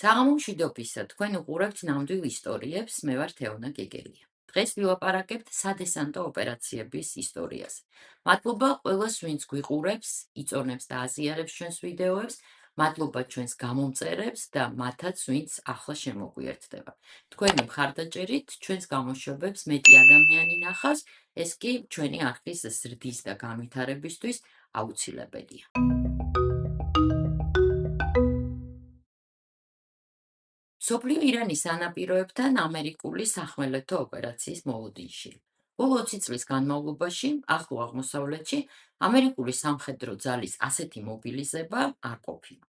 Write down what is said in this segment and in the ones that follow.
საღამო მშვიდობისა, თქვენ უყურებთ ნამდვილ ისტორიებს, მე ვარ თეონა გეგელია. დღეს ვილაპარაკებთ სადესანტო ოპერაციების ისტორიას. მადლობა ყველას, ვინც გვიყურებს, იწონებს და აზიარებს ჩვენს ვიდეოებს, მადლობა ჩვენს გამომწერებს და მათაც, ვინც ახლა შემოგვიერთდება. თქვენი მხარდაჭერით ჩვენს გამოშვებებს მეტი ადამიანი ნახავს, ეს კი ჩვენი არხის ზრდის და განვითარებისთვის აუცილებელია. მსოფლიო ირანის სანაპიროებთან ამერიკული სახმელეთო ოპერაციის მოლოდინში. ბოლო 20 წლის განმავლობაში ახლო აღმოსავლეთში ამერიკული სამხედრო ძალის ასეთი მობილიზება არ ყოფილა.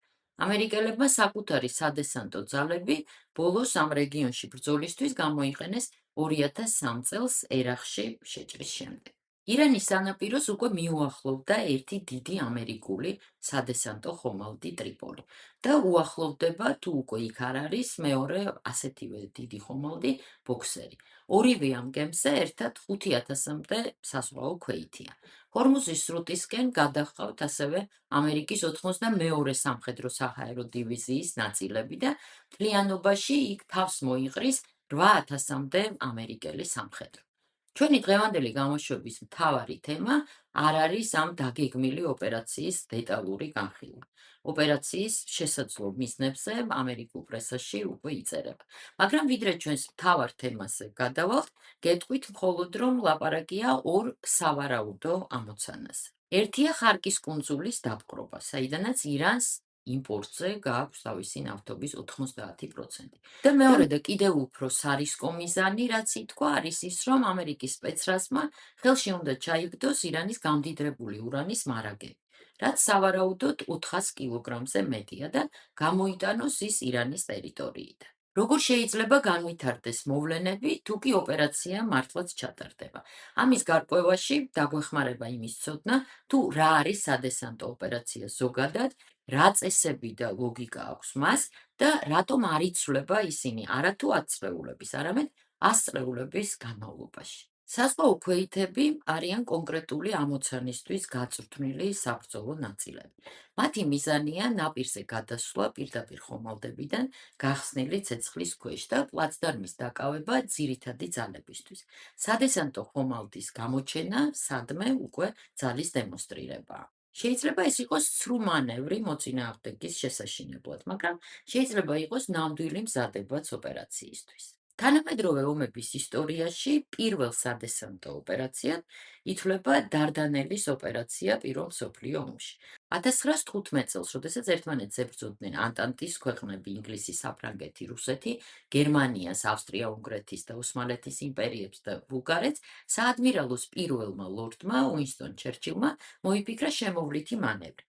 ამერიკელებმა საკუთარი სადესანტო ძალები ბოლოს ამ რეგიონში ბრძოლისთვის გამოიყენეს 2003 წელს ერაყში შეჭრის შემდეგ. ირანის სანაპიროს უკვე მიუახლოვდა ერთი დიდი ამერიკული სადესანტო ხომალდი ტრიპოლი. და უახლოვდება თუ უკვე იქ არ არის მეორე ასეთივე დიდი ხომალდი ბოქსერი. ორივე ამ გემზე ერთად 5,000-მდე საზღვაო ქვეითია. ჰორმუზის სრუტისკენ გადაჰყავთ ასევე ამერიკის 92 სამხედრო საჰაერო დივიზიის ნაწილები და მთლიანობაში იქ თავს მოიყრის 8,000-მდე ამერიკელი სამხედრო. ჩვენი დღევანდელი გამოშვების მთავარი თემა არ არის ამ დაგეგმილი ოპერაციის დეტალური განხილვა. ოპერაციის შესაძლო მიზნებზე ამერიკულ პრესაში უკვე იწერება. მაგრამ ვიდრე ჩვენს მთავარ თემაზე გადავალთ, გეტყვით მხოლოდ რომ ლაპარაკია ორ სავარაუდო ამოცანაზე. ერთია ხარკის კუნძულის დაპყრობა, საიდანაც ირანს იმპორტზე გააქვს თავისი ნავთობის 90%. და მეორე და კიდევ უფრო სარისკო მიზანი, რაც ითქვა, არის ის, რომ ამერიკის სპეცრაზმა ხელში უნდა ჩაიგდოს ირანის გამდიდრებული ურანის მარაგები, რაც სავარაუდოდ 400 კილოგრამზე მეტია და გამოიტანოს ის ირანის ტერიტორიიდან. როგორ შეიძლება განვითარდეს მოვლენები, თუ კი ოპერაცია მართლაც ჩატარდება? ამის გარკვევაში დაგვეხმარება იმის ცოდნა, თუ რა არის სადესანტო ოპერაცია ზოგადად, რა წესები და ლოგიკა აქვს მას და რატომ არ იცვლება ისინი არათუ 10 წლეულების, არამედ 100 წლეულების განმავლობაში. საზღვაო ქვეითები არიან კონკრეტული ამოცანისთვის გაწვრთნილი საბრძოლო ნაწილები. მათი მიზანია ნაპირზე გადასვლა პირდაპირ ხომალდებიდან გახსნილი ცეცხლის ქვეშ და პლაცდარმის დაკავება ძირითადი ძალებისთვის. სადესანტო ხომალდის გამოჩენა სადმე უკვე ძალის დემონსტრირებაა. შეიძლება ეს იყოს ცრუ მანევრი მოწინააღმდეგის შესაშინებლად, მაგრამ შეიძლება იყოს ნამდვილი მზადებაც ოპერაციისთვის. თანამედროვე ომების ისტორიაში პირველ სადესანტო ოპერაციად ითვლება დარდანელის ოპერაცია პირველ მსოფლიო ომში. 1915 წელს, როდესაც ერთმანეთს ებრძოდნენ ანტანტის ქვეყნები ინგლისი, საფრანგეთი, რუსეთი, გერმანიას, ავსტრია-უნგრეთის და ოსმალეთის იმპერიებს და ბულგარეთს, საადმირალოს პირველმა ლორდმა უინსტონ ჩერჩილმა მოიფიქრა შემოვლითი მანევრი.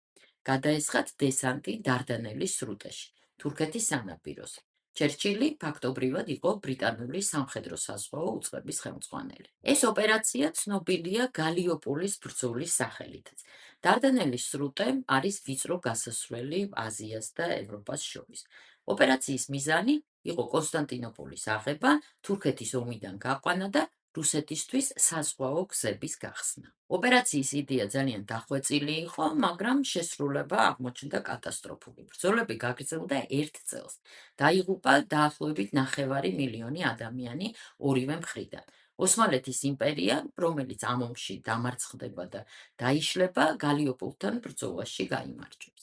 გადაესხათ დესანტი დარდანელის სრუტეში, თურქეთის სანაპიროზე. ჩერჩილი ფაქტობრივად იყო ბრიტანული სამხედრო საზღვაო უწყების ხელმძღვანელი. ეს ოპერაცია ცნობილია გალიოპოლის ბრძოლის სახელითაც. დარდანელის სრუტე არის ვიწრო გასასვლელი აზიას და ევროპას შორის. ოპერაციის მიზანი იყო კონსტანტინოპოლის აღება, თურქეთის ომიდან გაყვანა და რუსეთისთვის საზღვაო გზების გახსნა. ოპერაციის იდეა ძალიან დახვეწილი იყო, მაგრამ შესრულება აღმოჩნდა კატასტროფული. ბრძოლები გაგრძელდა 1 წელს. დაიღუპა დაახლოებით 900,000 ადამიანი ორივე მხრიდან. ოსმალეთის იმპერია, რომელიც ამ ომში დამარცხდება და დაიშლება, გალიოპოლთან ბრძოლაში გაიმარჯვებს.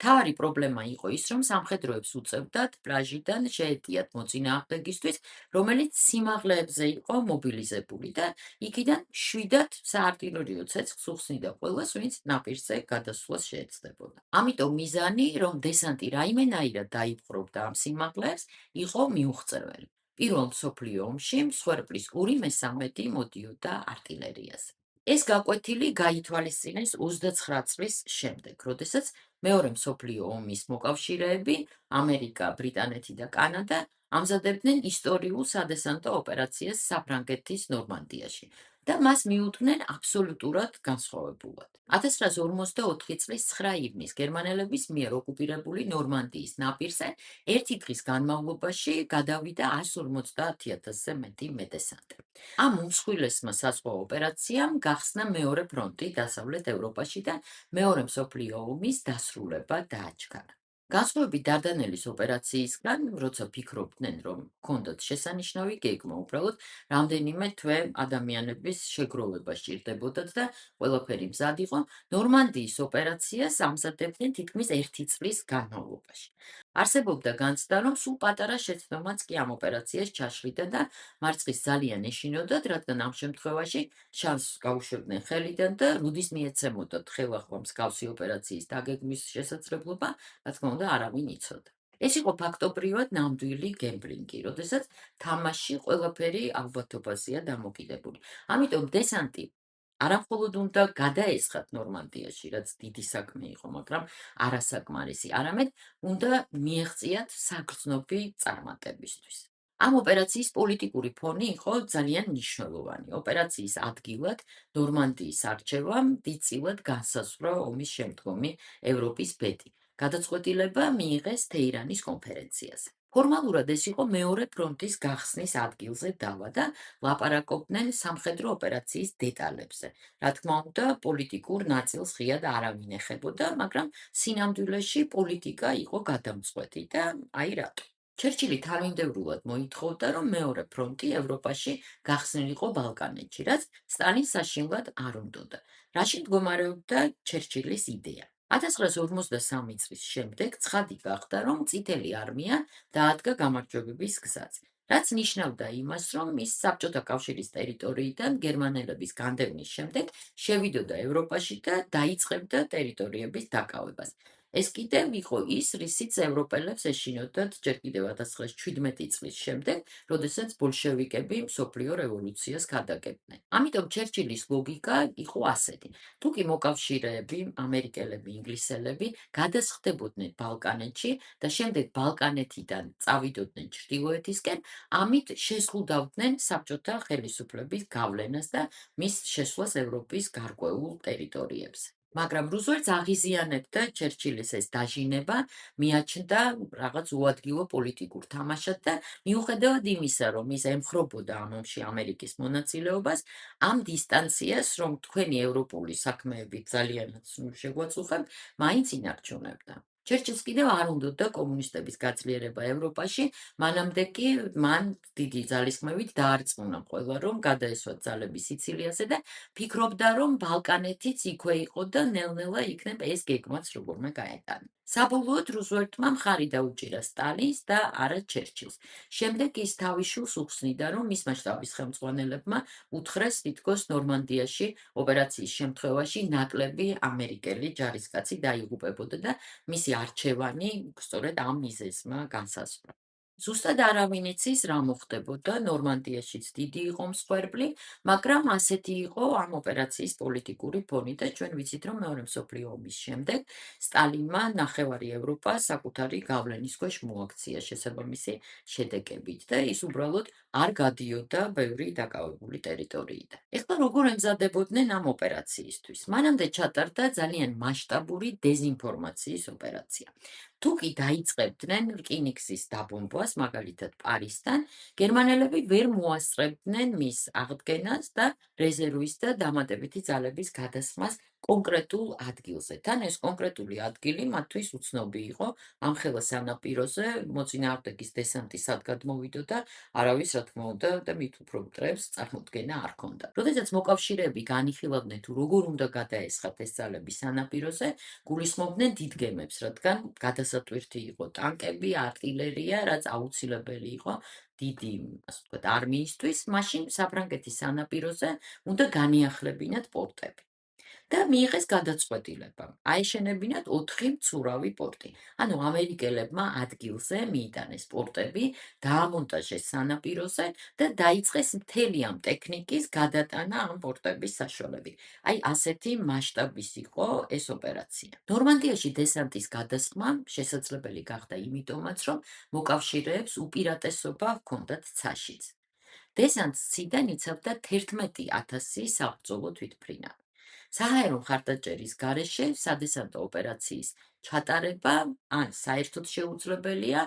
მთავარი პრობლემა იყო ის, რომ სამხედროებს უწევდათ პლაჟიდან შეეტიათ მოწინააღმდეგისთვის, რომელიც სიმაღლეებზე იყო მობილიზებული და იქიდან შვიდად საარტილერიო ცეცხლს უხსნიდა ყველას, ვინც ნაპირზე გადასვლას შეეცდებოდა. ამიტომ მიზანი, რომ დესანტი რაიმენაირად დაიპყრობდა ამ სიმაღლეებს, იყო მიუღწეველი. პირველ მსოფლიო ომში მსხვერპლის 2/3 მოდიოდა არტილერიაზე. ეს გაკვეთილი გაითვალისწინეს 29 წლის შემდეგ, როდესაც მეორე მსოფლიო ომის მოკავშირეები, ამერიკა, ბრიტანეთი და კანადა ამზადებდნენ ისტორიულ სადესანტო ოპერაციას საფრანგეთის ნორმანდიაში და მას მიუდგნენ აბსოლუტურად განსხვავებულად. 1944 წლის 9 ივნის გერმანელების მიერ ოკუპირებული ნორმანდიის ნაპირზე ერთი დღის განმავლობაში გადავიდა 150,000-ზე მეტი მედესანტი. ამ უმსხვილესმა საზღვაო ოპერაციამ გახსნა მეორე ფრონტი დასავლეთ ევროპაში და მეორე მსოფლიო ომის დასრულება დააჩქარა. განსხვავებით დარდანელის ოპერაციისგან, როცა ფიქრობდნენ, რომ ჰქონდათ შესანიშნავი გეგმა, უბრალოდ რამდენიმე თვე ადამიანების შეგროვება სჭირდებოდათ და ყველაფერი მზად იყო, ნორმანდიის ოპერაციას ამზადებდნენ თითქმის 1 წლის განმავლობაში. არსებობდა განცდა, რომ სულ პატარა შეცდომაც კი ამ ოპერაციას ჩაშლიდა და მარწყვის ძალიან ეშინოდათ, რადგან ამ შემთხვევაში შანსს გაუშვებდნენ ხელიდან და რუდის მიეცემოდათ ხელახლა მსგავსი ოპერაციის დაგეგმვის შესაძლებლობა, რა თქმა უნდა, არავინ იცოდა. ეს იყო ფაქტობრივად ნამდვილი გემბლინგი, როდესაც თამაში ყველაფერი ალბათობაზეა დამოკიდებული. ამიტომ დესანტი არამხოლოდ უნდა გადაესხათ ნორმანდიაში, რაც დიდი საქმე იყო, მაგრამ არასაკმარისი, არამედ უნდა მიეღწიათ საგრძნობი წარმატებისთვის. ამ ოპერაციის პოლიტიკური ფონი იყო ძალიან მნიშვნელოვანი. ოპერაციის ადგილად ნორმანდიის არჩევამ დიდწილად განსაზღვრა ომის შემდგომი ევროპის ბედი. გადაწყვეტილება მიიღეს თეირანის კონფერენციაზე. ფორმალურად ეს იყო მეორე ფრონტის გახსნის ადგილზე დავა და ლაპარაკობდნენ სამხედრო ოპერაციის დეტალებზე. რა თქმა უნდა, პოლიტიკურ ნაწილს ღიად არავინ ეხებოდა, მაგრამ სინამდვილეში პოლიტიკა იყო გადამწყვეტი და აი რატო. ჩერჩილი თანმიმდევრულად მოითხოვდა, რომ მეორე ფრონტი ევროპაში გახსნილიყო ბალკანეთში, რაც სტალინს საშინლად არ უნდოდა. რაში მდგომარეობდა ჩერჩილის იდეა? 1953 წლის შემდეგ ცხადი გახდა, რომ წითელი არმია დაადგა გამარჯვებების გზაზე, რაც ნიშნავდა იმას, რომ ის საბჭოთა კავშირის ტერიტორიიდან გერმანელების განდევნის შემდეგ შევიდოდა ევროპაში და დაიწყებდა ტერიტორიების დაკავებას. ეს კიდევ იყო ის, რისიც ევროპელებს ეშინოდათ ჯერ კიდევ 1917 წლის შემდეგ, როდესაც ბოლშევიკები მსოფლიო რევოლუციას გადაგებდნენ. ამიტომ ჩერჩილის ლოგიკა იყო ასეთი: თუ კი მოკავშირეები, ამერიკელები, ინგლისელები გადასხდებოდნენ ბალკანეთში და შემდეგ ბალკანეთიდან წავიდოდნენ ჩრდილოეთისკენ, ამით შეზღუდავდნენ საბჭოთა ხელისუფლების გავლენას და მის შესვლას ევროპის გარკვეულ ტერიტორიებზე. მაგრამ რუზველტს აღიზიანებდა ჩერჩილის ეს დაჟინება, მიაჩნდა რაღაც უადგილო პოლიტიკურ თამაშად და მიუხედავად იმისა, რომ ის ემხრობოდა ამ ომში ამერიკის მონაწილეობას, ამ დისტანციას, რომ თქვენი ევროპული საქმეები ძალიანაც შეგვაწუხებთ, მაინც ინარჩუნებდა. ჩერჩილს კიდევ არ უნდოდა კომუნისტების გაძლიერება ევროპაში, მანამდე კი მან დიდი ძალისხმევით დაარწმუნა ყველა, რომ გადაესვათ ძალები სიცილიაზე და ფიქრობდა, რომ ბალკანეთიც იქვე იყო და ნელ-ნელა იქნებ ეს გეგმაც როგორმე გაეტანა. საბოლოოდ რუზველტმა მხარი დაუჭირა სტალინს და არა ჩერჩილს. შემდეგ ის თავის შვილს უხსნიდა, რომ მისმა შტაბის ხელმძღვანელებმა უთხრეს თითქოს ნორმანდიაში ოპერაციის შემთხვევაში ნაკლები ამერიკელი ჯარისკაცი დაიღუპებოდა და მისი არჩევანი სწორედ ამ მიზეზმა განსაზღვრა. ზუსტად არავინ იცის, რა მოხდებოდა, ნორმანდიაშიც დიდი იყო მსხვერპლი, მაგრამ ასეთი იყო ამ ოპერაციის პოლიტიკური ფონი და ჩვენ ვიცით, რომ მეორე მსოფლიო ომის შემდეგ სტალინმა ნახევარი ევროპა საკუთარი გავლენის ქვეშ მოაქცია შესაბამისი შედეგებით და ის უბრალოდ არ გადიოდა ბევრი დაკავებული ტერიტორიიდან. ეხლა როგორ ემზადებოდნენ ამ ოპერაციისთვის? მანამდე ჩატარდა ძალიან მასშტაბური დეზინფორმაციის ოპერაცია. თუ კი დაიწყებდნენ რკინიგზის დაბომბვას, მაგალითად პარიზთან, გერმანელები ვერ მოასწრებდნენ მის აღდგენას და რეზერვის და დამატებითი ძალების გადასხმას კონკრეტულ ადგილზე. თან ეს კონკრეტული ადგილი მათთვის უცნობი იყო, ამხელა სანაპიროზე მოწინააღმდეგის დესანტი სად გადმოვიდოდა, არავის რა თქმა უნდა და მით უფრო მტრებს წარმოდგენა არ ჰქონდა. როდესაც მოკავშირეები განიხილავდნენ თუ როგორ უნდა გადაესხათ ეს ძალები სანაპიროზე, გულისხმობდნენ დიდ გემებს, რადგან გადასატვირთი იყო ტანკები, артиლერია, რაც აუცილებელი იყო დიდი, ასე ვთქვათ, არმიისთვის, მაშინ საფრანგეთის სანაპიროზე უნდა განიახლებინათ პორტები. და მიიღეს გადაწყვეტილება. აეშენებინათ 4 მცურავი პორტი. ანუ ამერიკელებმა ადგილზე მიიტანეს პორტები, დაამონტაჟეს სანაპიროზე და დაიწყეს მთელი ამ ტექნიკის გადატანა ამ პორტების საშუალებით. აი ასეთი მასშტაბის იყო ეს ოპერაცია. ნორმანდიაში დესანტის გადასხმა შესაძლებელი გახდა იმიტომაც, რომ მოკავშირეებს უპირატესობა ჰქონდათ ცაშიც. დესანტს ციდან იცავდა 11,000 საბრძოლო თვითმფრინავი. საჰაერო მხარდაჭერის გარეშე სადესანტო ოპერაციის ჩატარება ან საერთოდ შეუძლებელია,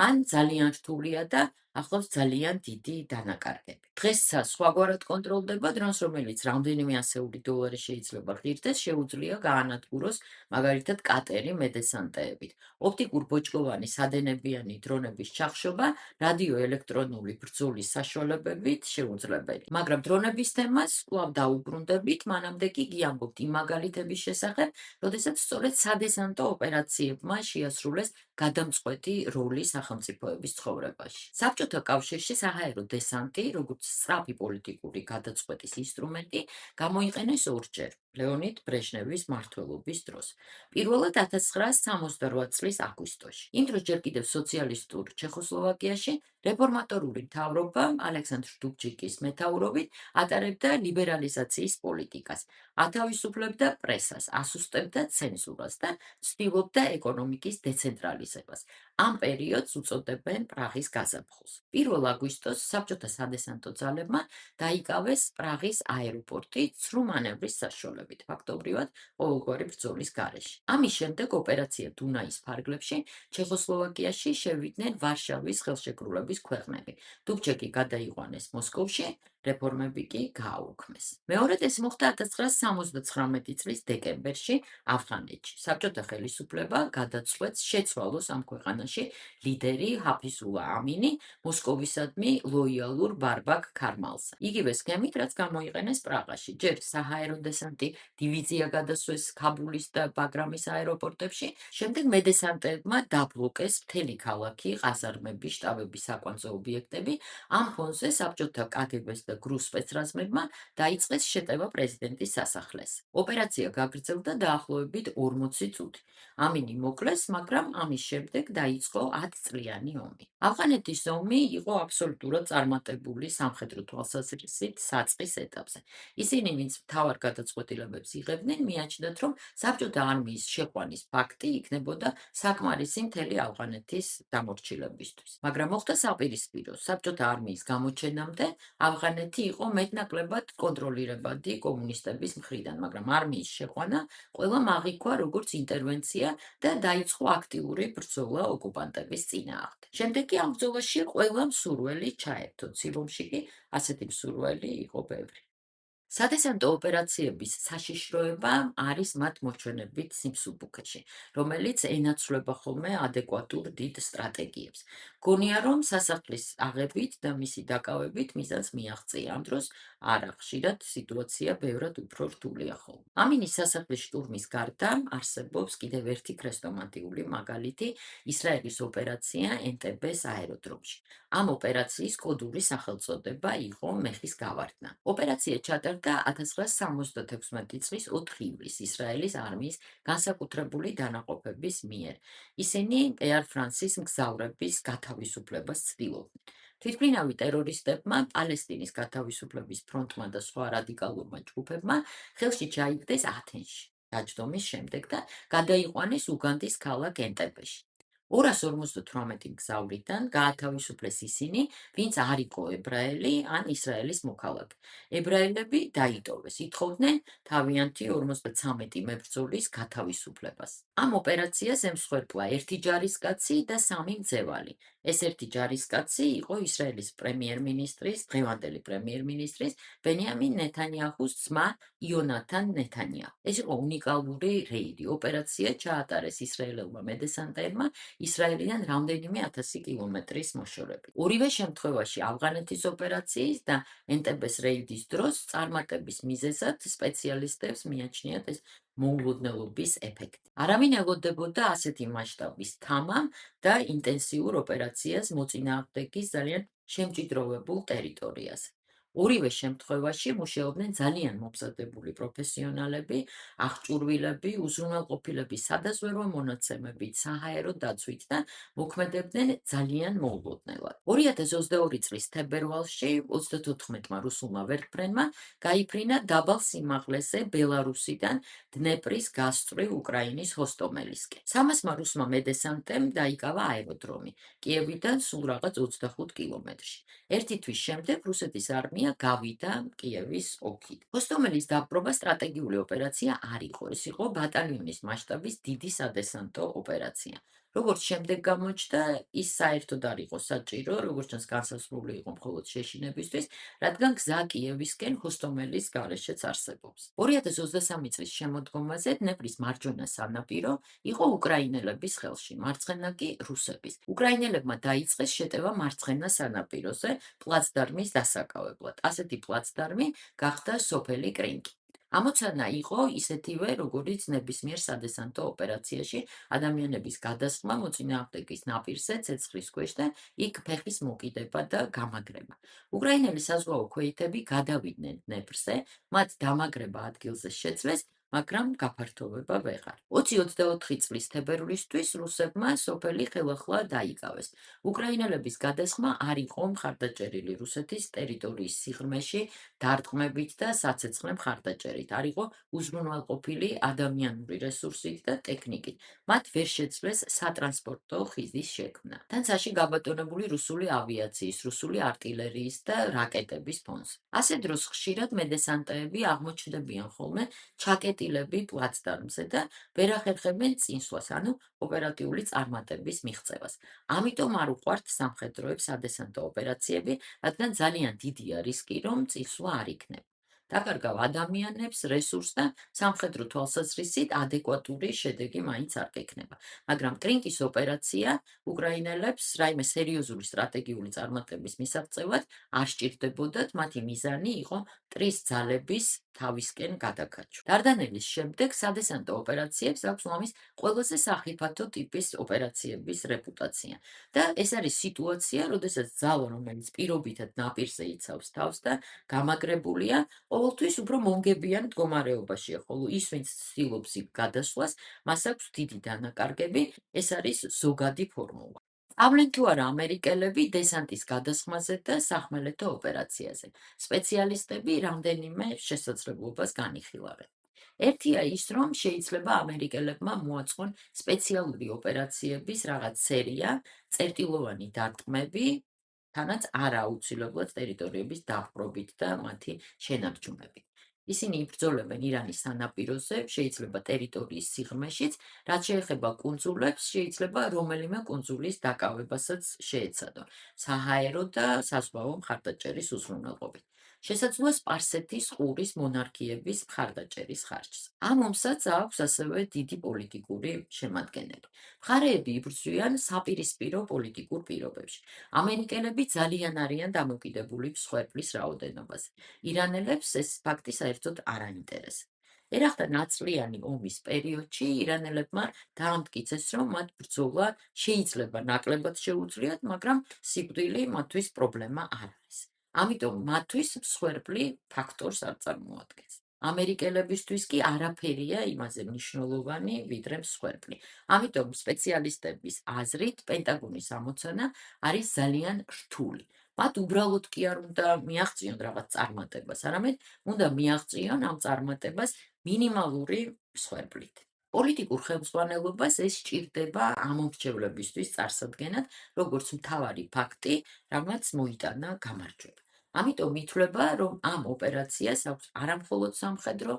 ან ძალიან რთულია და ახლავს ძალიან დიდი დანაკარგები. დღეს სხვაგვარად კონტროლდება დრონს, რომელიც რამდენიმე ასეული დოლარი შეიძლება ღირდეს, შეუძლია გაანადგუროს მაგალითად კატერი მედესანტეებით. ოპტიკურ ბოჭკოვანი სადენებიანი დრონების ჩახშობა რადიოელექტრონული ბრძოლის საშუალებებით შეუძლებელი. მაგრამ დრონების თემას კვლავ დაუბრუნდებით, მანამდე კი გიამბობთ იმ მაგალითების შესახებ, როდესაც სწორედ სადესანტო ოპერაციებმა შეასრულეს გადამწყვეტი როლი სახელმწიფოების ცხოვრებაში. საბჭოთა კავშირში საჰაერო დესანტი, როგორც სწრაფი პოლიტიკური გადაწყვეტის ინსტრუმენტი, გამოიყენეს ორჯერ ლეონიდ ბრეჟნევის მმართველობის დროს. პირველად 1968 წლის აგვისტოში. იმ დროს ჯერ კიდევ სოციალისტურ ჩეხოსლოვაკიაში რეფორმატორული მთავრობა ალექსანდრ დუბჯიკის მეთაურობით ატარებდა ლიბერალიზაციის პოლიტიკას, ათავისუფლებდა პრესას, ასუსტებდა ცენზურას და ცდილობდა ეკონომიკის დეცენტრალიზებას. ამ პერიოდს უწოდებენ პრაღის გაზაფხულს. 1 აგვისტოს საბჭოთა სადესანტო ძალებმა დაიკავეს პრაღის აეროპორტი ცრუ მანევრის საშუალებით, ფაქტობრივად ყოველგვარი ბრძოლის გარეშე. ამის შემდეგ ოპერაცია დუნაის ფარგლებში ჩეხოსლოვაკიაში შევიდნენ ვარშავის ხელშეკრულების ქვეყნები. დუბჩეკი გადაიყვანეს მოსკოვში, რეფორმები კი გააუქმეს. მეორედ ეს მოხდა 1979 წლის დეკემბერში ავღანეთში. საბჭოთა ხელისუფლება გადაწყვეტს შეცვალოს ამ ქვეყანაში ლიდერი ჰაფიზულა ამინი მოსკოვისადმი ლოიალურ ბარბაკ ქარმალსა. იგივე სქემით, რაც გამოიყენეს პრაღაში. ჯერ საჰაერო დესანტი დივიზია გადასვეს ქაბულის და ბაგრამის აეროპორტებში, შემდეგ მედესანტებმა დაბლოკეს მთელი ქალაქი, ყაზარმები, შტაბები, საკვანძო ობიექტები. ამ ფონზე საბჭოთა კგბ-ს და გრუს სპეცრაზმებმა დაიწყეს შეტევა პრეზიდენტის სასახლეს. ოპერაცია გაგრძელდა დაახლოებით 40 წუთი. ამინი მოკლეს, მაგრამ ამის შემდეგ დაიწყო 10 წლიანი ომი. ავღანეთის ომი იყო აბსოლუტურად წარმატებული სამხედრო თვალსაზრისით საწყის ეტაპზე. ისინი, ვინც მთავარ გადაწყვეტილებებს იღებდნენ, მიაჩნდათ, რომ საბჭოთა არმიის შეყვანის ფაქტი იქნებოდა საკმარისი მთელი ავღანეთის დამორჩილებისთვის. მაგრამ მოხდა საპირისპირო. საბჭოთა არმიის გამოჩენამდე ავღანეთი იყო მეტნაკლებად კონტროლირებადი კომუნისტების მხრიდან, მაგრამ არმიის შეყვანა ყველამ აღიქვა როგორც ინტერვენცია და დაიწყო აქტიური ბრძოლა ოკუპანტების წინააღმდეგ. შემდეგ კი ამ ბრძოლაში ყველამ სურველი ჩაერთო. ცილომში კი ასეთი მსურველი იყო ბევრი. სადესანტო ოპერაციების საშიშროება არის მათ მოჩვენებით სიმსუბუქეში, რომელიც ენაცვლება ხოლმე ადეკვატურ დიდ სტრატეგიებს. გონია, რომ სასახლის აღებით და მისი დაკავებით მიზანს მიაღწია. ამ დროს არა, ხშირად სიტუაცია ბევრად უფრო რთულია ხოლმე. ამინის სასახლის შტურმის გარდა არსებობს კიდევ ერთი ქრესტომატიული მაგალითი, ისრაელის ოპერაცია ენტებეს აეროდრომში. ამ ოპერაციის კოდური სახელწოდება იყო მეხის გავარდნა. ოპერაცია ჩატარდა 1976 წლის 4 ივლისს ისრაელის არმიის განსაკუთრებული დანაყოფების მიერ. ისინი ეარ ფრანსის მგზავრების გათავისუფლებას ცდილობდნენ. თვითმფრინავი ტერორისტებმა, პალესტინის გათავისუფლების ფრონტმა და სხვა რადიკალურმა ჯგუფებმა ხელში ჩაიგდეს ათენში დაჯდომის შემდეგ და გადაიყვანეს უგანდის ქალაქ ენტებეში. 258 მგზავრიდან გაათავისუფლეს ისინი, ვინც არ იყო ებრაელი ან ისრაელის მოქალაქე. ებრაელები დაიტოვეს, ითხოვდნენ თავიანთი 53 მებრძოლის გათავისუფლებას. ამ ოპერაციას ემსხვერპლა 1 ჯარისკაცი და 3 მძევალი. ეს 1 ჯარისკაცი იყო ისრაელის პრემიერ-მინისტრის, დღევანდელი პრემიერ-მინისტრის ბენიამინ ნეთანიაჰუს ძმა იონათან ნეთანიაჰუ. ეს იყო უნიკალური რეიდი. ოპერაცია ჩაატარეს ისრაელელმა მედესანტებმა ისრაელიდან რამდენიმე 1000 კილომეტრის მოშორებით. ორივე შემთხვევაში ავღანეთის ოპერაციის და ენტებეს რეიდის დროს წარმატების მიზეზად სპეციალისტებს მიაჩნიათ ეს მოულოდნელობის ეფექტი. არავინ ელოდებოდა ასეთი მასშტაბის თამამ და ინტენსიურ ოპერაციას მოწინააღმდეგის ძალიან შემჭიდროვებულ ტერიტორიაზე. ორივე შემთხვევაში მუშაობდნენ ძალიან მომზადებული პროფესიონალები, აღჭურვილები, უზრუნველყოფილები სადაზვერვო მონაცემებით, საჰაერო დაცვით და მოქმედებდნენ ძალიან მოულოდნელად. 2022 წლის თებერვალში 34-მა რუსულმა ვერტმფრენმა გაიფრინა დაბალ სიმაღლეზე ბელარუსიდან დნეპრის გასწვრივ უკრაინის ჰოსტომელისკენ. 300-მა რუსმა მედესანტემ დაიკავა აეროდრომი, კიევიდან სულ რაღაც 25 კილომეტრში. ერთი თვის შემდეგ რუსეთის არმია გერმანია გავიდა კიევის ოლქით. ჰოსტომელის დაპყრობა სტრატეგიული ოპერაცია არ იყო, ეს იყო ბატალიონის მასშტაბის დიდი სადესანტო ოპერაცია. როგორც შემდეგ გამოჩნდა, ის საერთოდ არ იყო საჭირო, როგორც ჩანს განსაზღვრული იყო მხოლოდ შეშინებისთვის, რადგან გზა კიევისკენ ჰოსტომელის გარეშეც არსებობს. 2023 წლის შემოდგომაზე დნეპრის მარჯვენა სანაპირო იყო უკრაინელების ხელში, მარცხენა კი რუსების. უკრაინელებმა დაიწყეს შეტევა მარცხენა სანაპიროზე პლაცდარმის დასაკავებლად. ასეთი პლაცდარმი გახდა სოფელი კრინკი. ამოცანა იყო ისეთივე, როგორც ნებისმიერ სადესანტო ოპერაციაში ადამიანების გადასხმა მოწინააღმდეგის ნაპირზე, ცეცხლის ქვეშ და იქ ფეხის მოკიდება და გამაგრება. უკრაინელი საზღვაო ქვეითები გადავიდნენ დნეპრზე, მათ დამაგრება ადგილზე შეძლეს, მაგრამ გაფართოვება ვეღარ. 2024 წლის თებერვლისთვის რუსებმა სოფელი ხელახლა დაიკავეს. უკრაინელების გადასხმა არ იყო მხარდაჭერილი რუსეთის ტერიტორიის სიღრმეში დარტყმებით და საცეცხლე მხარდაჭერით, არ იყო უზრუნველყოფილი ადამიანური რესურსით და ტექნიკით. მათ ვერ შეძლეს სატრანსპორტო ხიდის შექმნა. თანცაში გაბატონებული რუსული ავიაციის, რუსული артиლერიის და რაკეტების ფონზე. ასე დროს ხშირად მედესანტეები აღმოჩნდებიან ხოლმე ჩაკეტილები პლაცდარმზე და ვერ ახერხებენ წინსვლას, ანუ ოპერატიული წარმატების მიღწევას. ამიტომ არ უყვართ სამხედროებს სადესანტო ოპერაციები, რადგან ძალიან დიდია რისკი, რომ წინსვლა არ იქნება. დაკარგავ ადამიანებს, რესურსს და სამხედრო თვალსაზრისით ადეკვატური შედეგი მაინც არ გექნება. მაგრამ კრინკის ოპერაცია უკრაინელებს რაიმე სერიოზული სტრატეგიული წარმატების მისაღწევად არ სჭირდებოდათ, მათი მიზანი იყო მტრის ძალების თავისკენ გადაგაჩვა. დარდანელის შემდეგ სადესანტო ოპერაციებს აქვს ლამის ყველაზე სახიფათო ტიპის ოპერაციების რეპუტაცია. და ეს არის სიტუაცია, როდესაც ძალა, რომელიც პირობითად ნაპირზე იცავს თავს და გამაგრებულია, ყოველთვის უფრო მომგებიან მდგომარეობაშია, ხოლო ის, ვინც ცდილობს იქ გადასვლას, მას აქვს დიდი დანაკარგები, ეს არის ზოგადი ფორმულა. სწავლენ თუ არა ამერიკელები დესანტის გადასხმაზე და სახმელეთო ოპერაციაზე. სპეციალისტები რამდენიმე შესაძლებლობას განიხილავენ. ერთია ის, რომ შეიძლება ამერიკელებმა მოაწყონ სპეციალური ოპერაციების რაღაც სერია, წერტილოვანი დარტყმები, თანაც არა აუცილებლად ტერიტორიების დაპყრობით და მათი შენარჩუნებით. ისინი იბრძოლებენ ირანის სანაპიროზე, შეიძლება ტერიტორიის სიღრმეშიც, რაც შეეხება კუნძულებს, შეიძლება რომელიმე კუნძულის დაკავებასაც შეეცადონ, საჰაერო და საზღვაო მხარდაჭერის უზრუნველყოფით. შესაძლოა სპარსეთის ყურის მონარქიების მხარდაჭერის ხარჯს. ამ ომსაც აქვს ასევე დიდი პოლიტიკური შემადგენელი. მხარეები იბრძვიან საპირისპირო პოლიტიკურ პირობებში. ამერიკელები ძალიან არიან დამოკიდებული მსხვერპლის რაოდენობაზე. ირანელებს ეს ფაქტი საერთოდ არ აინტერესებს. ერახთა ნაცვლიანი ომის პერიოდში ირანელებმა დაამტკიცეს, რომ მათ ბრძოლა შეიძლება ნაკლებად შეუძლიათ, მაგრამ სიკვდილი მათთვის პრობლემა არ არის. ამიტომ მათთვის მსხვერპლი ფაქტორს არ წარმოადგენს. ამერიკელებისთვის კი არაფერია იმაზე მნიშვნელოვანი, ვიდრე მსხვერპლი. ამიტომ სპეციალისტების აზრით, პენტაგონის ამოცანა არის ძალიან რთული. მათ უბრალოდ კი არ უნდა მიაღწიონ რაღაც წარმატებას, არამედ უნდა მიაღწიონ ამ წარმატებას მინიმალური მსხვერპლით. პოლიტიკურ ხელმძღვანელობას ეს სჭირდება ამომრჩევლებისთვის წარსადგენად, როგორც მთავარი ფაქტი, რამაც მოიტანა გამარჯვება. ამიტომ ითვლება, რომ ამ ოპერაციას აქვს არამხოლოდ სამხედრო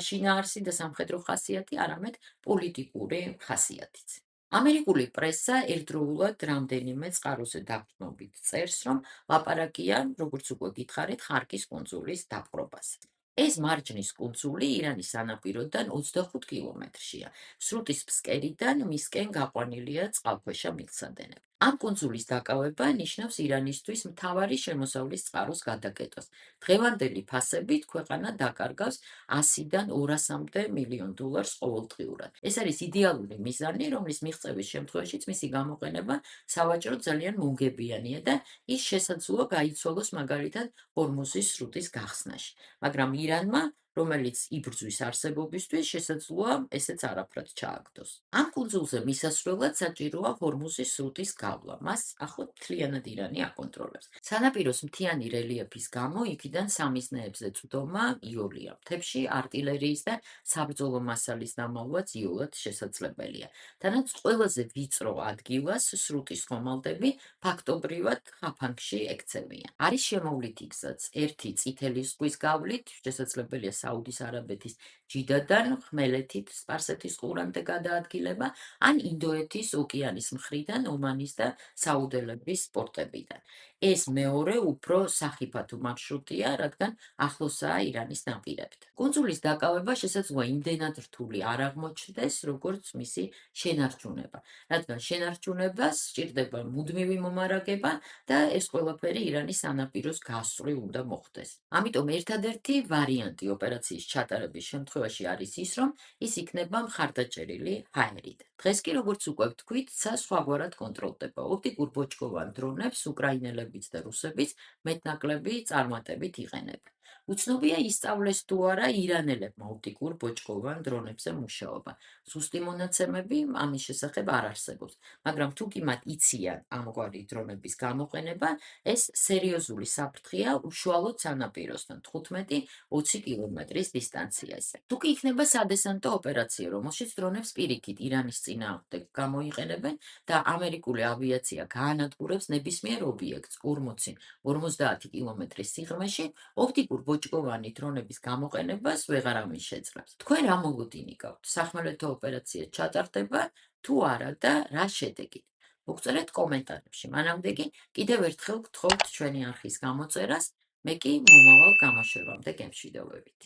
შინაარსი და სამხედრო ხასიათი, არამედ პოლიტიკური ხასიათიც. ამერიკული პრესა ერთდროულად რამდენიმე წყაროზე დაყრდნობით წერს, რომ ლაპარაკია, როგორც უკვე გითხარით, ხარკის კუნძულის დაპყრობაზე. ეს მარჯნის კუნძული ირანის სანაპიროდან 25 კილომეტრშია. სრუტის ფსკერიდან მისკენ გაყვანილია წყალქვეშა მილსადენები. ამ კუნძულის დაკავება ნიშნავს ირანისთვის მთავარი შემოსავლის წყაროს გადაკეტვას. დღევანდელი ფასებით ქვეყანა დაკარგავს 100-დან 200-მდე მილიონ დოლარს ყოველდღიურად. ეს არის იდეალური მიზანი, რომლის მიღწევის შემთხვევაშიც მისი გამოყენება სავაჭროდ ძალიან მომგებიანია და ის შესაძლოა გაიცვალოს მაგალითად ჰორმუზის სრუტის გახსნაში. მაგრამ ირანმა რომელიც იბრძვის არსებობისთვის, შესაძლოა ესეც არაფრად ჩააგდოს. ამ კუნძულზე მისასვლელად საჭიროა ჰორმუზის სრუტის გავლა. მას ახლად მთლიანად ირანი აკონტროლებს. სანაპიროს მთიანი რელიეფის გამო იქიდან სამიზნეებზე წვდომა იოლია. მთებში არტილერიის და საბრძოლო მასალის დამალვაც იოლად შესაძლებელია. თანაც ყველაზე ვიწრო ადგილას სრუტის ხომალდები ფაქტობრივად ხაფანგში ექცევიან. არის შემოვლითი გზაც. ერთი წითელი ზღვის გავლით, შესაძლებელია საუდის არაბეთის ჯიდადან ხმელეთით სპარსეთის ყურამდე გადაადგილება, ან ინდოეთის ოკეანის მხრიდან ომანის და საუდელების პორტებიდან. ეს მეორე უფრო სახიფათო მარშრუტია, რადგან ახლოსაა ირანის ნაპირებთან. კუნძულის დაკავება შესაძლოა იმდენად რთული არ აღმოჩნდეს, როგორც მისი შენარჩუნება, რადგან შენარჩუნებას სჭირდება მუდმივი მომარაგება და ეს ყველაფერი ირანის სანაპიროს გასწვრივ უნდა მოხდეს. ამიტომ ერთადერთი ვარიანტი ოპერაციის ჩატარების შემთხვევაში არის ის, რომ ის იქნება მხარდაჭერილი ჰაერით. დღეს კი, როგორც უკვე ვთქვით, ცა სხვაგვარად კონტროლდება. ოპტიკურ ბოჭკოვან დრონებს უკრაინელებიც და რუსებიც მეტნაკლები წარმატებით იყენებენ. უცნობია ისწავლეს თუ არა ირანელებმა ოპტიკურ ბოჭკოვან დრონებზე მუშაობა. ზუსტი მონაცემები ამის შესახებ არ არსებობს, მაგრამ თუ კი მათ იციან ამგვარი დრონების გამოყენება, ეს სერიოზული საფრთხეა უშუალოდ სანაპიროსთან 15-20 კილომეტრის დისტანციაზე. თუ კი იქნება სადესანტო ოპერაცია, რომელშიც დრონებს პირიქით ირანის წინააღმდეგ გამოიყენებენ და ამერიკული ავიაცია გაანადგურებს ნებისმიერ ობიექტს 40-50 კილომეტრის სიღრმეში, ოპტიკურ ბოჭკოვანი დრონების გამოყენებას ვეღარავინ შეძლებს. თქვენ რა მოლოდინი გაქვთ? სახმელეთო ოპერაცია ჩატარდება თუ არა და რა შედეგით? მოგწერეთ კომენტარებში. მანამდე კი კიდევ ერთხელ გთხოვთ ჩვენი არხის გამოწერას, მე კი მომავალ გამოშვებამდე გემშვიდობებით.